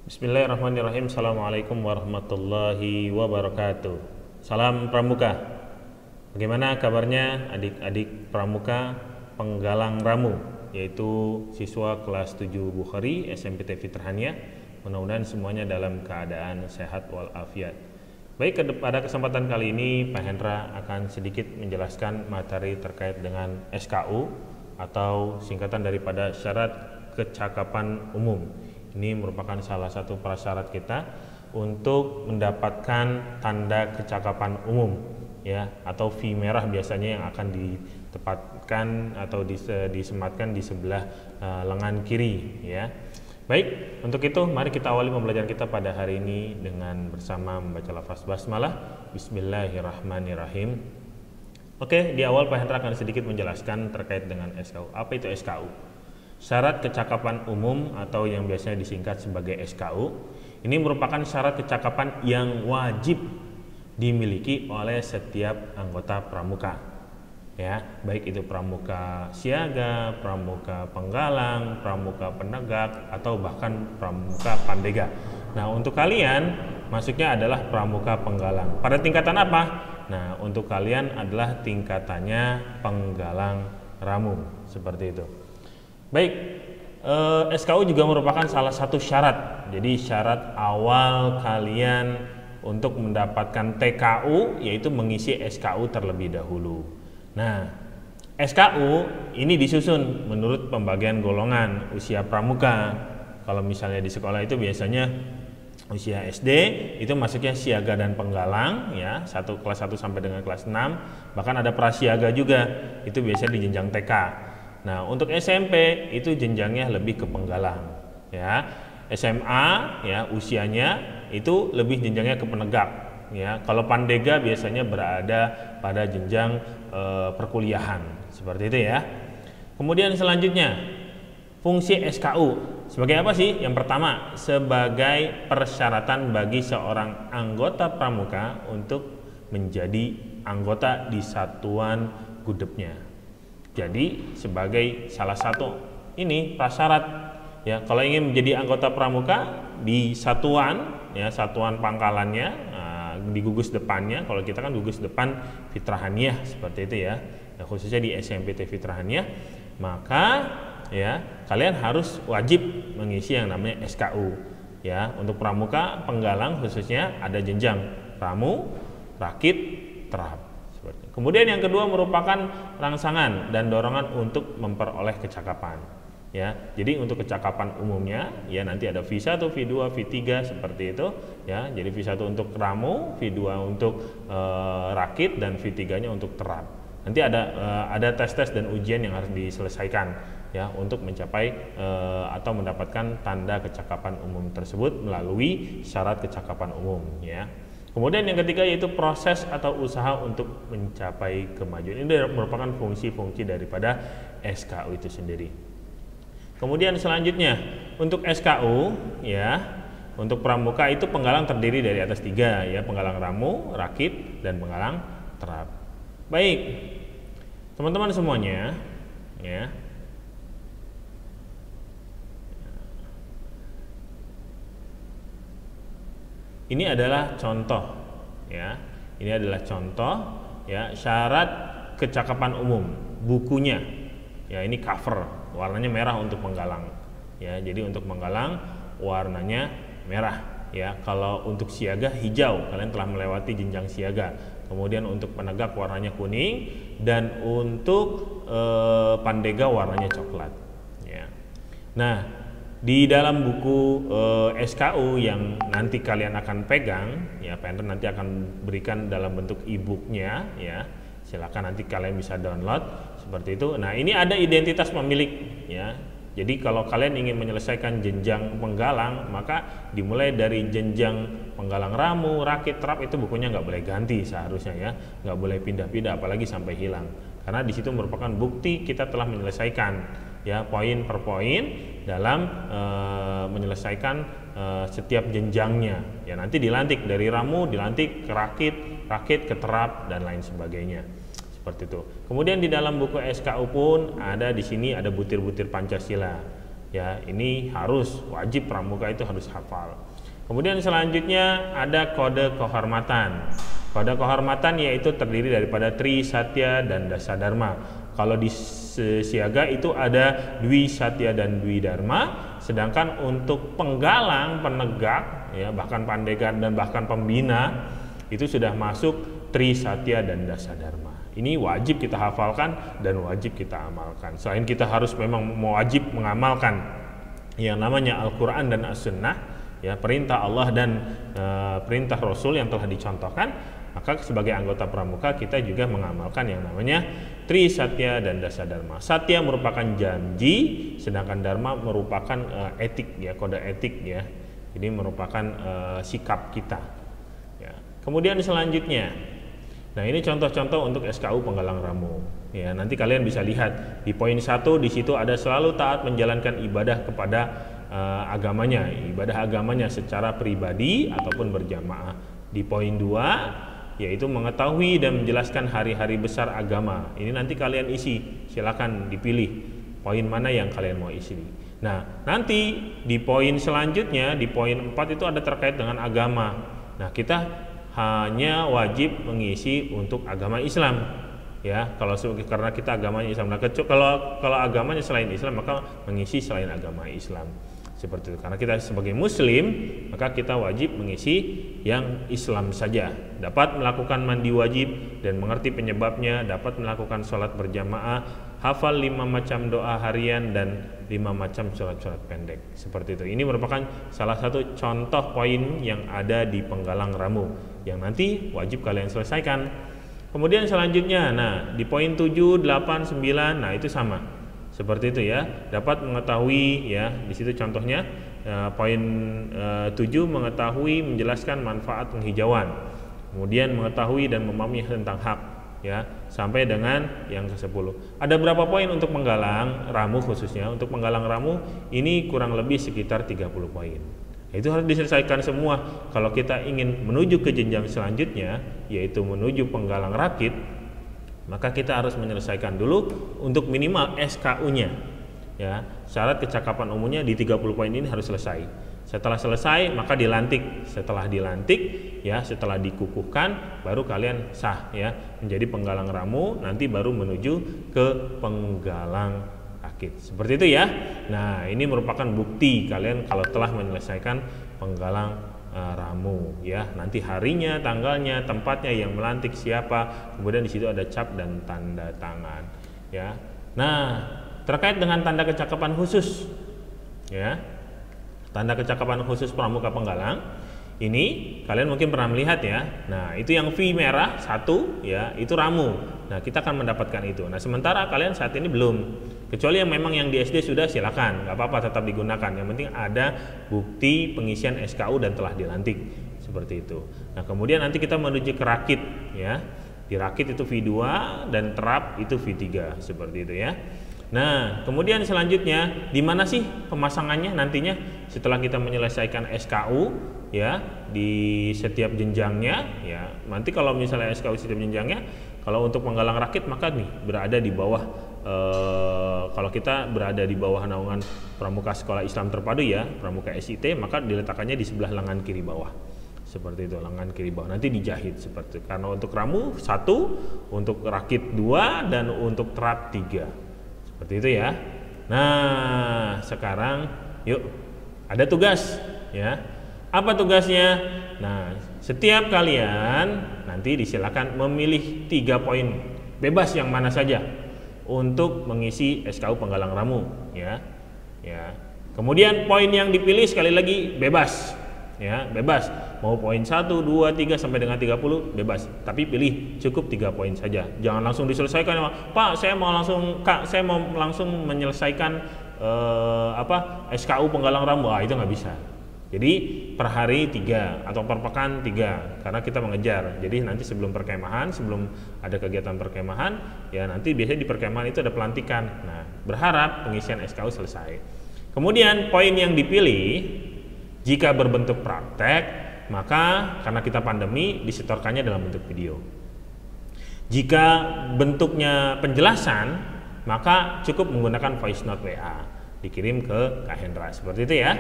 Bismillahirrahmanirrahim. Assalamualaikum warahmatullahi wabarakatuh. Salam Pramuka. Bagaimana kabarnya adik-adik Pramuka penggalang ramu, yaitu siswa kelas 7 Bukhari SMP Fitrahania. Mudah-mudahan semuanya dalam keadaan sehat walafiat. Baik, pada kesempatan kali ini Pak Hendra akan sedikit menjelaskan materi terkait dengan SKU atau singkatan daripada syarat kecakapan umum. Ini merupakan salah satu prasyarat kita untuk mendapatkan tanda kecakapan umum, ya, atau V merah biasanya yang akan ditempatkan atau disematkan di sebelah lengan kiri, ya. Baik, untuk itu mari kita awali pembelajaran kita pada hari ini dengan bersama membaca lafaz basmalah. Bismillahirrahmanirrahim. Oke, di awal Pak Hendra akan sedikit menjelaskan terkait dengan SKU. Apa itu SKU? Syarat kecakapan umum atau yang biasanya disingkat sebagai SKU, ini merupakan syarat kecakapan yang wajib dimiliki oleh setiap anggota pramuka, ya, baik itu pramuka siaga, pramuka penggalang, pramuka penegak, atau bahkan pramuka pandega. Nah, untuk kalian masuknya adalah pramuka penggalang. Pada tingkatan apa? Nah, untuk kalian adalah tingkatannya penggalang ramu, seperti itu. Baik, SKU juga merupakan salah satu syarat. Jadi syarat awal kalian untuk mendapatkan TKU yaitu mengisi SKU terlebih dahulu. Nah, SKU ini disusun menurut pembagian golongan usia pramuka. Kalau misalnya di sekolah itu biasanya usia SD itu masuknya siaga dan penggalang, ya, kelas 1 sampai dengan kelas 6. Bahkan ada prasiaga juga, itu biasanya di jenjang TK. Nah, untuk SMP itu jenjangnya lebih ke penggalang, ya. SMA, ya, usianya itu lebih jenjangnya ke penegak, ya. Kalau pandega biasanya berada pada jenjang perkuliahan, seperti itu, ya. Kemudian selanjutnya, fungsi SKU sebagai apa sih? Yang pertama, sebagai persyaratan bagi seorang anggota pramuka untuk menjadi anggota di satuan gudepnya. Jadi sebagai salah satu ini prasyarat, ya, kalau ingin menjadi anggota pramuka di satuan, ya, satuan pangkalannya, di gugus depannya. Kalau kita kan gugus depan Fitrahaniah, seperti itu, ya. Nah, khususnya di SMP Fitrahaniah, maka, ya, kalian harus wajib mengisi yang namanya SKU, ya. Untuk pramuka penggalang khususnya ada jenjang pramu, rakit, terap. Kemudian yang kedua merupakan rangsangan dan dorongan untuk memperoleh kecakapan, ya. Jadi untuk kecakapan umumnya, ya, nanti ada V1, V2, V3 seperti itu, ya. Jadi V1 untuk ramu, V2 untuk rakit, dan V3-nya untuk terap. Nanti ada tes-tes dan ujian yang harus diselesaikan, ya, untuk mencapai atau mendapatkan tanda kecakapan umum tersebut melalui syarat kecakapan umum, ya. Kemudian yang ketiga yaitu proses atau usaha untuk mencapai kemajuan. Ini merupakan fungsi-fungsi daripada SKU itu sendiri. Kemudian selanjutnya untuk SKU, ya, untuk pramuka itu penggalang terdiri dari atas 3, ya, penggalang ramu, rakit, dan penggalang terap. Baik, teman-teman semuanya, ya. Ini adalah contoh, ya. Ini adalah contoh, ya, syarat kecakapan umum bukunya. Ya, ini cover, warnanya merah untuk penggalang. Ya, jadi untuk penggalang warnanya merah, ya. Kalau untuk siaga hijau, kalian telah melewati jenjang siaga. Kemudian untuk penegak warnanya kuning, dan untuk pandega warnanya coklat, ya. Nah, di dalam buku SKU yang nanti kalian akan pegang, ya, Pak Hendra nanti akan berikan dalam bentuk e-booknya, ya. Silakan nanti kalian bisa download seperti itu. Nah, ini ada identitas pemilik, ya. Jadi kalau kalian ingin menyelesaikan jenjang penggalang, maka dimulai dari jenjang penggalang ramu, rakit, terap, itu bukunya nggak boleh ganti seharusnya, ya. Nggak boleh pindah-pindah, apalagi sampai hilang. Karena di situ merupakan bukti kita telah menyelesaikan, ya, poin per poin dalam menyelesaikan setiap jenjangnya, ya. Nanti dilantik dari ramu, dilantik ke rakit, ke terap, dan lain sebagainya, seperti itu. Kemudian di dalam buku SKU pun ada di sini ada butir-butir Pancasila, Ya, ini harus wajib pramuka itu harus hafal. Kemudian selanjutnya ada kode kehormatan. Kode kehormatan yaitu terdiri daripada Tri, Satya, dan Dasa Dharma. Kalau di siaga itu ada Dwi, Satya, dan Dwi Dharma. Sedangkan untuk penggalang, penegak, ya bahkan pandegar dan bahkan pembina itu sudah masuk Tri, Satya, dan Dasa Dharma. Ini wajib kita hafalkan dan wajib kita amalkan. Selain kita harus memang wajib mengamalkan yang namanya Al-Quran dan As-Sunnah, ya perintah Allah dan perintah Rasul yang telah dicontohkan, maka sebagai anggota pramuka kita juga mengamalkan yang namanya Tri, Satya, dan Dasa Dharma. Satya merupakan janji, sedangkan Dharma merupakan etik, ya kode etik, ya. Ini merupakan sikap kita. Ya. Kemudian selanjutnya. Nah, ini contoh-contoh untuk SKU penggalang ramu. Ya, nanti kalian bisa lihat di poin 1 di situ ada selalu taat menjalankan ibadah kepada agamanya, ibadah agamanya secara pribadi ataupun berjamaah. Di poin 2 yaitu mengetahui dan menjelaskan hari-hari besar agama. Ini nanti kalian isi, silakan dipilih poin mana yang kalian mau isi. Nah, nanti di poin selanjutnya di poin 4 itu ada terkait dengan agama. Nah, kita hanya wajib mengisi untuk agama Islam, ya. Karena kita agamanya Islam. Nah, kalau agamanya selain Islam maka mengisi selain agama Islam, seperti itu. Karena kita sebagai Muslim maka kita wajib mengisi yang Islam saja. Dapat melakukan mandi wajib dan mengerti penyebabnya, dapat melakukan sholat berjamaah, hafal 5 macam doa harian dan 5 macam surat-surat pendek, seperti itu. Ini merupakan salah satu contoh poin yang ada di penggalang ramu yang nanti wajib kalian selesaikan. Kemudian selanjutnya, nah di poin 7, 8, 9, nah itu sama seperti itu, ya. Dapat mengetahui, ya di situ contohnya poin 7 mengetahui menjelaskan manfaat penghijauan, kemudian mengetahui dan memahami tentang hak, ya, sampai dengan yang ke-10. Ada berapa poin untuk penggalang ramu, khususnya untuk penggalang ramu ini kurang lebih sekitar 30 poin. Itu harus diselesaikan semua kalau kita ingin menuju ke jenjang selanjutnya, yaitu menuju penggalang rakit. Maka kita harus menyelesaikan dulu untuk minimal SKU-nya, ya. Syarat kecakapan umumnya di 30 poin ini harus selesai. Setelah selesai maka dilantik. Setelah dilantik, ya, setelah dikukuhkan baru kalian sah, ya, menjadi penggalang ramu. Nanti baru menuju ke penggalang rakit. Seperti itu, ya. Nah, ini merupakan bukti kalian kalau telah menyelesaikan penggalang ramu, ya. Nanti harinya, tanggalnya, tempatnya, yang melantik siapa, kemudian di situ ada cap dan tanda tangan, ya. Nah, terkait dengan tanda kecakapan khusus, ya. Tanda kecakapan khusus pramuka penggalang ini kalian mungkin pernah melihat, ya. Nah, itu yang V merah 1, ya, itu ramu. Nah, kita akan mendapatkan itu. Nah, sementara kalian saat ini belum. Kecuali yang memang yang di SD sudah, silakan, nggak apa-apa, tetap digunakan. Yang penting ada bukti pengisian SKU dan telah dilantik, seperti itu. Nah, kemudian nanti kita menuju ke rakit, ya. Di rakit itu V2 dan terap itu V3, seperti itu, ya. Nah, kemudian selanjutnya di mana sih pemasangannya nantinya setelah kita menyelesaikan SKU, ya, di setiap jenjangnya, ya. Nanti kalau misalnya SKU setiap jenjangnya, kalau untuk penggalang rakit maka nih berada di bawah. Kalau kita berada di bawah naungan Pramuka Sekolah Islam Terpadu, ya, Pramuka SIT, maka diletakkannya di sebelah lengan kiri bawah, seperti itu, lengan kiri bawah. Nanti dijahit seperti itu. Karena untuk ramu 1, untuk rakit 2, dan untuk terap 3, seperti itu, ya. Nah, sekarang yuk ada tugas, ya. Apa tugasnya? Nah, setiap kalian nanti disilakan memilih 3 poin bebas yang mana saja untuk mengisi SKU penggalang ramu, ya. Ya. Kemudian poin yang dipilih sekali lagi bebas, ya, bebas. Mau poin 1, 2, 3 sampai dengan 30 bebas. Tapi pilih cukup 3 poin saja. Jangan langsung diselesaikan, Pak, saya mau langsung menyelesaikan SKU penggalang ramu. Itu nggak bisa. Jadi per hari 3 atau per pekan 3, karena kita mengejar. Jadi nanti sebelum perkemahan, sebelum ada kegiatan perkemahan, ya nanti biasanya di perkemahan itu ada pelantikan. Nah, berharap pengisian SKU selesai. Kemudian poin yang dipilih jika berbentuk praktek, maka karena kita pandemi disetorkannya dalam bentuk video. Jika bentuknya penjelasan, maka cukup menggunakan voice note WA. dikirim ke Kak Hendra, seperti itu ya.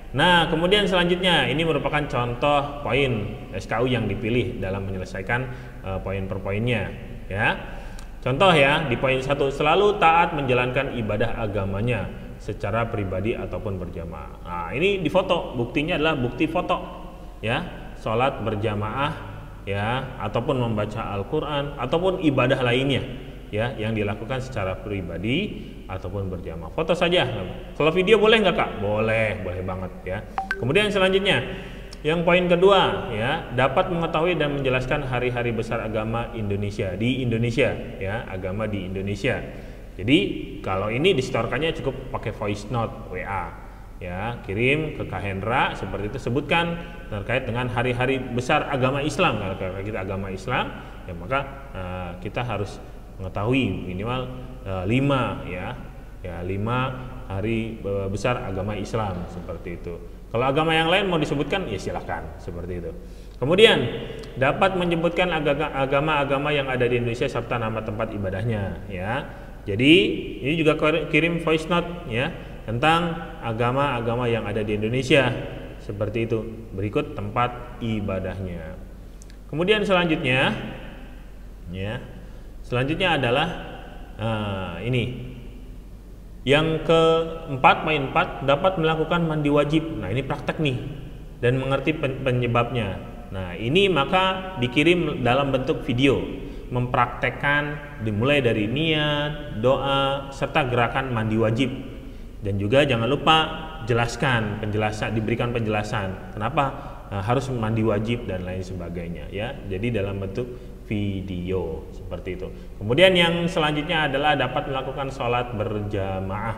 Nah, kemudian selanjutnya ini merupakan contoh poin SKU yang dipilih dalam menyelesaikan poin per poinnya ya. Contoh ya, di poin 1, selalu taat menjalankan ibadah agamanya secara pribadi ataupun berjamaah. Nah, ini difoto, buktinya adalah bukti foto ya, sholat berjamaah ya, ataupun membaca Al-Quran ataupun ibadah lainnya ya yang dilakukan secara pribadi ataupun berjamaah. Foto saja. Kalau video boleh nggak Kak? Boleh banget ya. Kemudian selanjutnya, yang poin kedua ya, dapat mengetahui dan menjelaskan hari-hari besar agama Indonesia di Indonesia ya, agama di Indonesia. Jadi kalau ini disetorkannya cukup pakai voice note WA ya, kirim ke Kak Hendra seperti itu, sebutkan terkait dengan hari-hari besar agama Islam. Kalau kita agama Islam ya, maka kita harus mengetahui minimal 5 ya 5 hari besar agama Islam seperti itu. Kalau agama yang lain mau disebutkan ya silahkan, seperti itu. Kemudian dapat menyebutkan agama-agama yang ada di Indonesia serta nama tempat ibadahnya ya. Jadi ini juga kirim voice note ya tentang agama-agama yang ada di Indonesia seperti itu. Berikut tempat ibadahnya. Kemudian selanjutnya ya, selanjutnya adalah ini yang keempat, poin 4, dapat melakukan mandi wajib. Nah, ini praktek nih dan mengerti penyebabnya. Nah, ini maka dikirim dalam bentuk video, mempraktekkan dimulai dari niat, doa, serta gerakan mandi wajib. Dan juga jangan lupa diberikan penjelasan kenapa harus mandi wajib dan lain sebagainya ya. Jadi dalam bentuk video seperti itu. Kemudian yang selanjutnya adalah dapat melakukan sholat berjamaah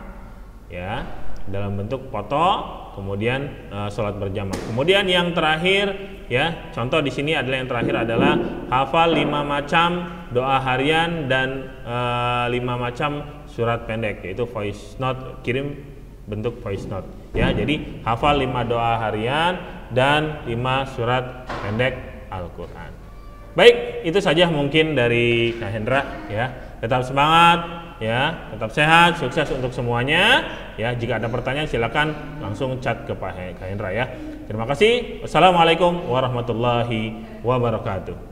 ya, dalam bentuk foto, kemudian sholat berjamaah. Kemudian yang terakhir ya, contoh di sini adalah yang terakhir adalah hafal 5 macam doa harian dan 5 macam surat pendek, yaitu voice note, kirim bentuk voice note ya. Jadi hafal 5 doa harian dan 5 surat pendek Al-Quran. Baik, itu saja mungkin dari Kak Hendra ya. Tetap semangat ya, tetap sehat, sukses untuk semuanya ya. Jika ada pertanyaan silakan langsung chat ke Kak Hendra ya. Terima kasih. Wassalamualaikum warahmatullahi wabarakatuh.